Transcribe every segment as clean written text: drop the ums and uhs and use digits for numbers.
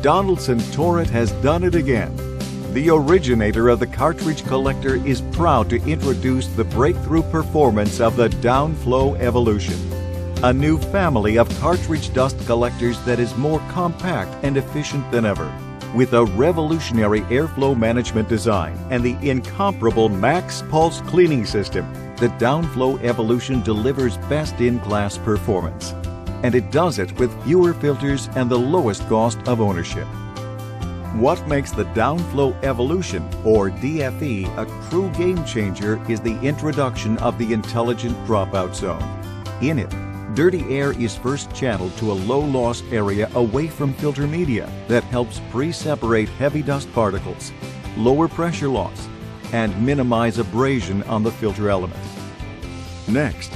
Donaldson Torit has done it again. The originator of the cartridge collector is proud to introduce the breakthrough performance of the Downflo Evolution, a new family of cartridge dust collectors that is more compact and efficient than ever. With a revolutionary airflow management design and the incomparable Max Pulse cleaning system, the Downflo Evolution delivers best-in-class performance. And it does it with fewer filters and the lowest cost of ownership. What makes the Downflo Evolution, or DFE, a true game changer is the introduction of the intelligent dropout zone. In it, dirty air is first channeled to a low-loss area away from filter media that helps pre-separate heavy dust particles, lower pressure loss, and minimize abrasion on the filter element. Next,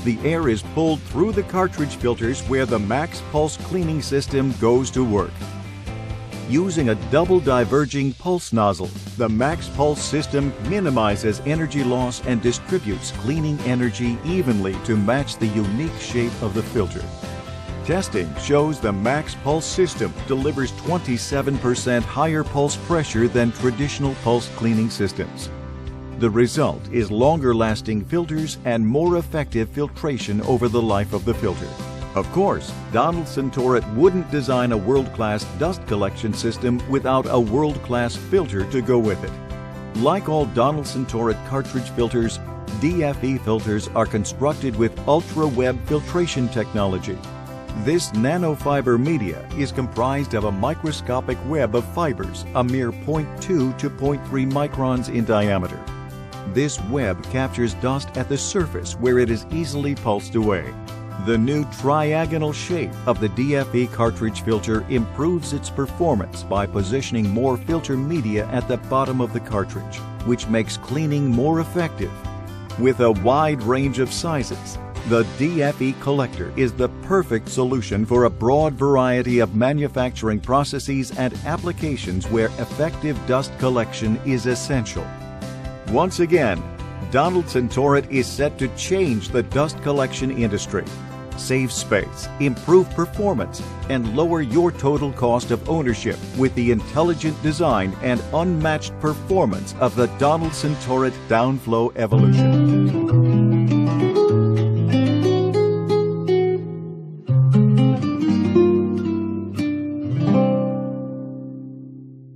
the air is pulled through the cartridge filters where the Max Pulse cleaning system goes to work. Using a double diverging pulse nozzle, the Max Pulse system minimizes energy loss and distributes cleaning energy evenly to match the unique shape of the filter. Testing shows the Max Pulse system delivers 27% higher pulse pressure than traditional pulse cleaning systems. The result is longer-lasting filters and more effective filtration over the life of the filter. Of course, Donaldson Torit wouldn't design a world-class dust collection system without a world-class filter to go with it. Like all Donaldson Torit cartridge filters, DFE filters are constructed with ultra-web filtration technology. This nanofiber media is comprised of a microscopic web of fibers, a mere 0.2 to 0.3 microns in diameter. This web captures dust at the surface where it is easily pulsed away. The new triagonal shape of the DFE cartridge filter improves its performance by positioning more filter media at the bottom of the cartridge, which makes cleaning more effective. With a wide range of sizes, the DFE collector is the perfect solution for a broad variety of manufacturing processes and applications where effective dust collection is essential. Once again, Donaldson Torit is set to change the dust collection industry, save space, improve performance, and lower your total cost of ownership with the intelligent design and unmatched performance of the Donaldson Torit Downflo Evolution.